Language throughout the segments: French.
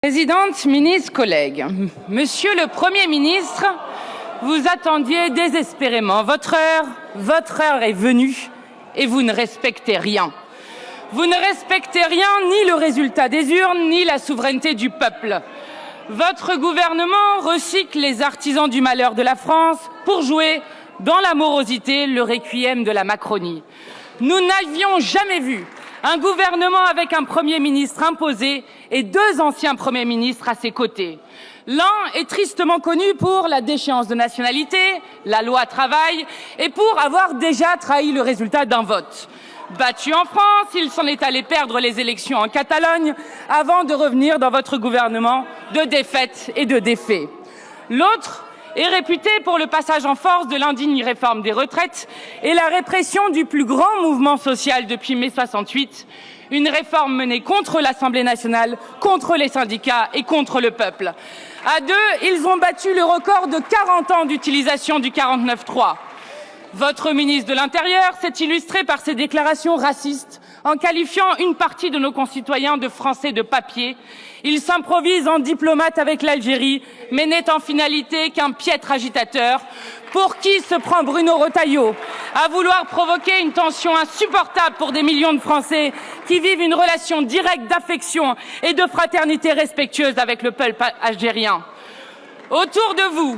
Présidente, ministres, collègues, Monsieur le Premier ministre, vous attendiez désespérément. Votre heure est venue et vous ne respectez rien. Vous ne respectez rien, ni le résultat des urnes, ni la souveraineté du peuple. Votre gouvernement recycle les artisans du malheur de la France pour jouer dans la morosité le requiem de la Macronie. Nous n'avions jamais vu un gouvernement avec un Premier ministre imposé et deux anciens Premiers ministres à ses côtés. L'un est tristement connu pour la déchéance de nationalité, la loi travail, et pour avoir déjà trahi le résultat d'un vote. Battu en France, il s'en est allé perdre les élections en Catalogne avant de revenir dans votre gouvernement de défaite et de défaits. L'autre est réputé pour le passage en force de l'indigne réforme des retraites et la répression du plus grand mouvement social depuis mai 68, une réforme menée contre l'Assemblée nationale, contre les syndicats et contre le peuple. À deux, ils ont battu le record de 40 ans d'utilisation du 49.3. Votre ministre de l'Intérieur s'est illustré par ses déclarations racistes en qualifiant une partie de nos concitoyens de Français de papier. Il s'improvise en diplomate avec l'Algérie, mais n'est en finalité qu'un piètre agitateur. Pour qui se prend Bruno Retailleau à vouloir provoquer une tension insupportable pour des millions de Français qui vivent une relation directe d'affection et de fraternité respectueuse avec le peuple algérien. Autour de vous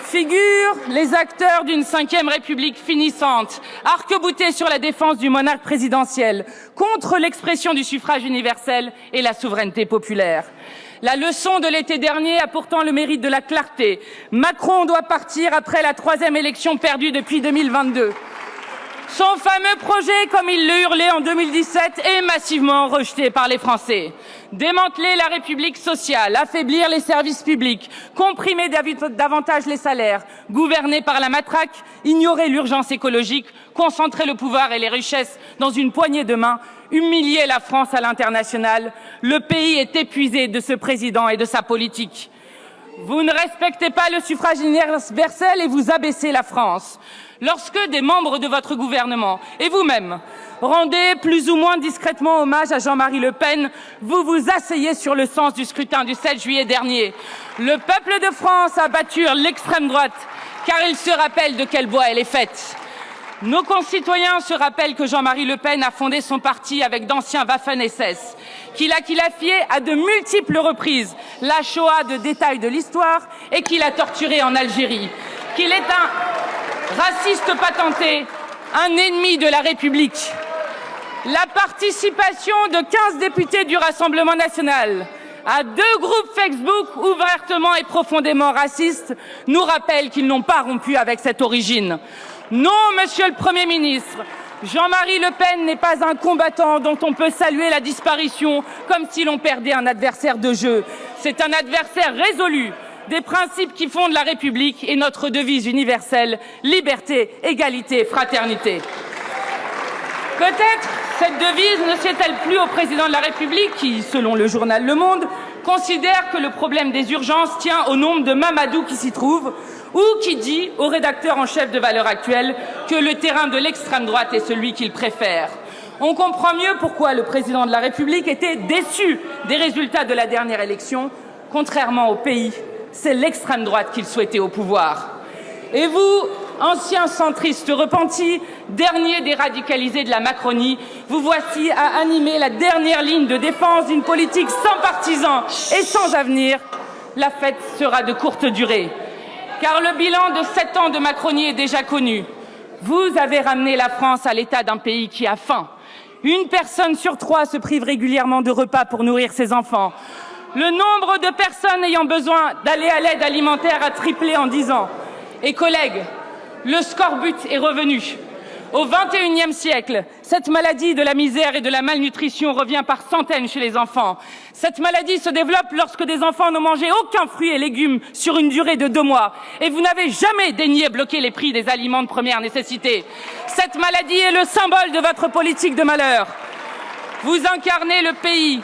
figurent les acteurs d'une 5e République finissante, arc-boutés sur la défense du monarque présidentiel, contre l'expression du suffrage universel et la souveraineté populaire. La leçon de l'été dernier a pourtant le mérite de la clarté. Macron doit partir après la 3e élection perdue depuis 2022. Son fameux projet, comme il le hurlait en 2017, est massivement rejeté par les Français. Démanteler la République sociale, affaiblir les services publics, comprimer davantage les salaires, gouverner par la matraque, ignorer l'urgence écologique, concentrer le pouvoir et les richesses dans une poignée de main, humilier la France à l'international. Le pays est épuisé de ce président et de sa politique. Vous ne respectez pas le suffrage universel et vous abaissez la France. Lorsque des membres de votre gouvernement et vous-même rendez plus ou moins discrètement hommage à Jean-Marie Le Pen, vous vous asseyez sur le sens du scrutin du 7 juillet dernier. Le peuple de France a battu l'extrême droite car il se rappelle de quel bois elle est faite. Nos concitoyens se rappellent que Jean-Marie Le Pen a fondé son parti avec d'anciens Waffen-SS, qu'il a qualifié à de multiples reprises la Shoah de détail de l'histoire et qu'il a torturé en Algérie, qu'il est un raciste patenté, un ennemi de la République. La participation de 15 députés du Rassemblement national à 2 groupes Facebook ouvertement et profondément racistes nous rappelle qu'ils n'ont pas rompu avec cette origine. Non, Monsieur le Premier ministre, Jean-Marie Le Pen n'est pas un combattant dont on peut saluer la disparition comme si l'on perdait un adversaire de jeu. C'est un adversaire résolu des principes qui fondent la République et notre devise universelle, liberté, égalité, fraternité. Peut-être cette devise ne sied-elle plus au président de la République qui, selon le journal Le Monde, considère que le problème des urgences tient au nombre de Mamadou qui s'y trouvent, ou qui dit au rédacteur en chef de Valeurs Actuelles que le terrain de l'extrême droite est celui qu'il préfère. On comprend mieux pourquoi le président de la République était déçu des résultats de la dernière élection. Contrairement au pays, c'est l'extrême droite qu'il souhaitait au pouvoir. Et vous, anciens centristes repentis, dernier des radicalisés de la Macronie, vous voici à animer la dernière ligne de défense d'une politique sans partisans et sans avenir. La fête sera de courte durée. Car le bilan de 7 ans de Macronie est déjà connu. Vous avez ramené la France à l'état d'un pays qui a faim. 1 personne sur 3 se prive régulièrement de repas pour nourrir ses enfants. Le nombre de personnes ayant besoin d'aller à l'aide alimentaire a triplé en 10 ans. Et collègues, le scorbut est revenu. Au XXIe siècle, cette maladie de la misère et de la malnutrition revient par centaines chez les enfants. Cette maladie se développe lorsque des enfants n'ont mangé aucun fruit et légumes sur une durée de 2 mois. Et vous n'avez jamais daigné bloquer les prix des aliments de première nécessité. Cette maladie est le symbole de votre politique de malheur. Vous incarnez le pays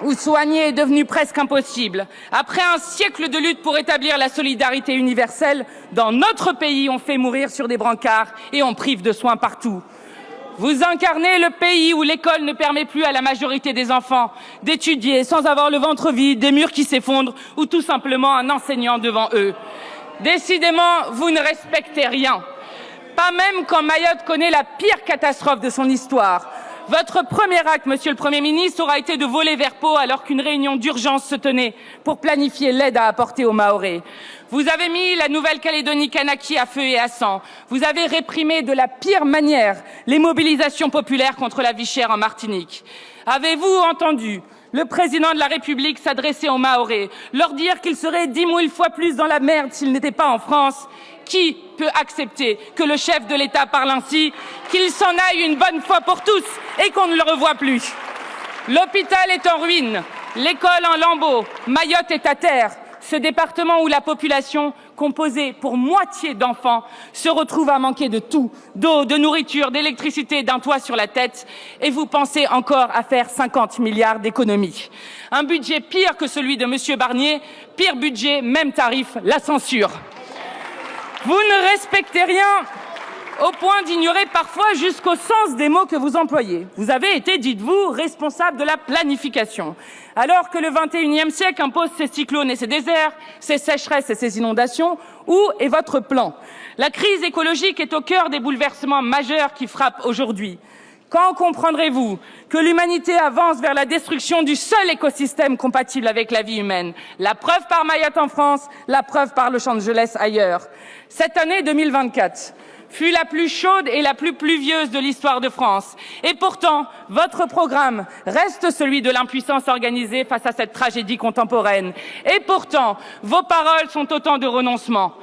où soigner est devenu presque impossible. Après un siècle de lutte pour établir la solidarité universelle, dans notre pays, on fait mourir sur des brancards et on prive de soins partout. Vous incarnez le pays où l'école ne permet plus à la majorité des enfants d'étudier sans avoir le ventre vide, des murs qui s'effondrent ou tout simplement un enseignant devant eux. Décidément, vous ne respectez rien. Pas même quand Mayotte connaît la pire catastrophe de son histoire. Votre premier acte, Monsieur le Premier ministre, aura été de voler vers Pau alors qu'une réunion d'urgence se tenait pour planifier l'aide à apporter aux Mahorais. Vous avez mis la Nouvelle-Calédonie Kanaki à feu et à sang. Vous avez réprimé de la pire manière les mobilisations populaires contre la vie chère en Martinique. Avez-vous entendu le président de la République s'adresser aux Mahorais, leur dire qu'ils seraient 10 000 fois plus dans la merde s'ils n'étaient pas en France? Qui peut accepter que le chef de l'État parle ainsi, qu'il s'en aille une bonne fois pour tous et qu'on ne le revoie plus? L'hôpital est en ruine, l'école en lambeaux, Mayotte est à terre. Ce département où la population, composée pour moitié d'enfants, se retrouve à manquer de tout, d'eau, de nourriture, d'électricité, d'un toit sur la tête, et vous pensez encore à faire 50 milliards d'économies. Un budget pire que celui de M. Barnier, pire budget, même tarif, la censure. Vous ne respectez rien au point d'ignorer parfois jusqu'au sens des mots que vous employez. Vous avez été, dites-vous, responsable de la planification. Alors que le XXIe siècle impose ses cyclones et ses déserts, ses sécheresses et ses inondations, où est votre plan? La crise écologique est au cœur des bouleversements majeurs qui frappent aujourd'hui. Quand comprendrez-vous que l'humanité avance vers la destruction du seul écosystème compatible avec la vie humaine? La preuve par Mayotte en France, la preuve par Los Angeles ailleurs. Cette année 2024 fut la plus chaude et la plus pluvieuse de l'histoire de France. Et pourtant, votre programme reste celui de l'impuissance organisée face à cette tragédie contemporaine. Et pourtant, vos paroles sont autant de renoncements.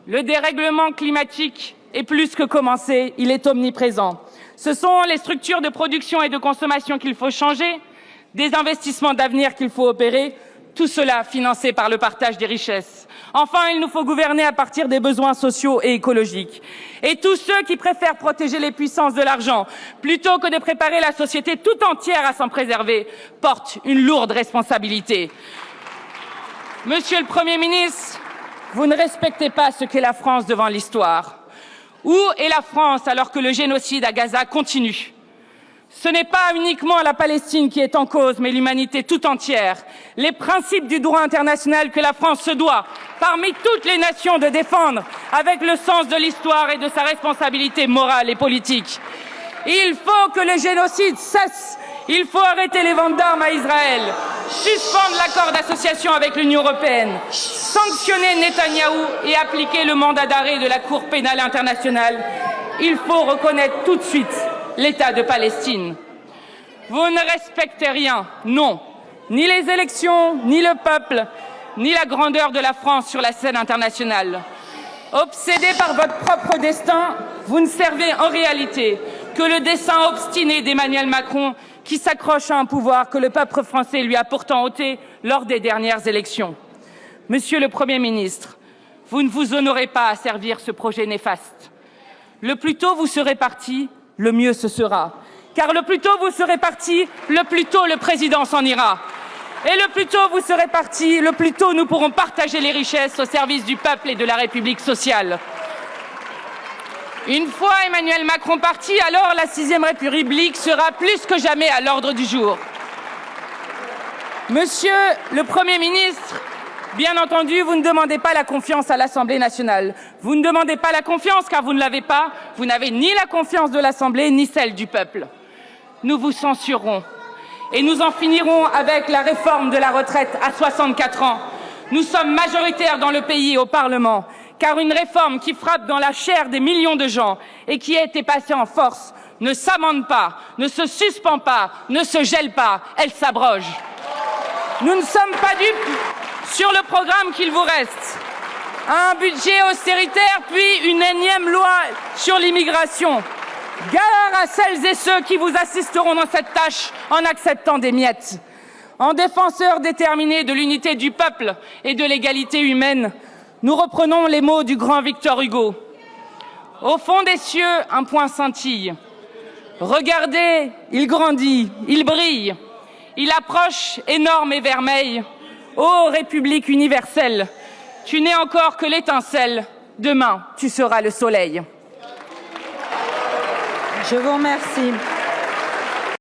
Le dérèglement climatique est plus que commencé, il est omniprésent. Ce sont les structures de production et de consommation qu'il faut changer, des investissements d'avenir qu'il faut opérer, tout cela financé par le partage des richesses. Enfin, il nous faut gouverner à partir des besoins sociaux et écologiques. Et tous ceux qui préfèrent protéger les puissances de l'argent plutôt que de préparer la société tout entière à s'en préserver portent une lourde responsabilité. Monsieur le Premier ministre, vous ne respectez pas ce qu'est la France devant l'histoire. Où est la France alors que le génocide à Gaza continue? Ce n'est pas uniquement la Palestine qui est en cause, mais l'humanité tout entière. Les principes du droit international que la France se doit, parmi toutes les nations, de défendre avec le sens de l'histoire et de sa responsabilité morale et politique. Il faut que le génocide cesse. Il faut arrêter les ventes d'armes à Israël, suspendre l'accord d'association avec l'Union européenne, sanctionner Netanyahou et appliquer le mandat d'arrêt de la Cour pénale internationale. Il faut reconnaître tout de suite l'État de Palestine. Vous ne respectez rien, non, ni les élections, ni le peuple, ni la grandeur de la France sur la scène internationale. Obsédé par votre propre destin, vous ne servez en réalité que le dessein obstiné d'Emmanuel Macron qui s'accroche à un pouvoir que le peuple français lui a pourtant ôté lors des dernières élections. Monsieur le Premier ministre, vous ne vous honorez pas à servir ce projet néfaste. Le plus tôt vous serez parti, le mieux ce sera. Car le plus tôt vous serez parti, le plus tôt le président s'en ira. Et le plus tôt vous serez parti, le plus tôt nous pourrons partager les richesses au service du peuple et de la République sociale. Une fois Emmanuel Macron parti, alors la 6e République sera plus que jamais à l'ordre du jour. Monsieur le Premier ministre, bien entendu, vous ne demandez pas la confiance à l'Assemblée nationale. Vous ne demandez pas la confiance car vous ne l'avez pas. Vous n'avez ni la confiance de l'Assemblée ni celle du peuple. Nous vous censurerons et nous en finirons avec la réforme de la retraite à 64 ans. Nous sommes majoritaires dans le pays et au Parlement, car une réforme qui frappe dans la chair des millions de gens et qui a été passée en force ne s'amende pas, ne se suspend pas, ne se gèle pas, elle s'abroge. Nous ne sommes pas dupes sur le programme qu'il vous reste. Un budget austéritaire, puis une énième loi sur l'immigration. Gare à celles et ceux qui vous assisteront dans cette tâche en acceptant des miettes. En défenseurs déterminés de l'unité du peuple et de l'égalité humaine, nous reprenons les mots du grand Victor Hugo. Au fond des cieux, un point scintille. Regardez, il grandit, il brille. Il approche énorme et vermeil. Ô République universelle, tu n'es encore que l'étincelle. Demain, tu seras le soleil. Je vous remercie.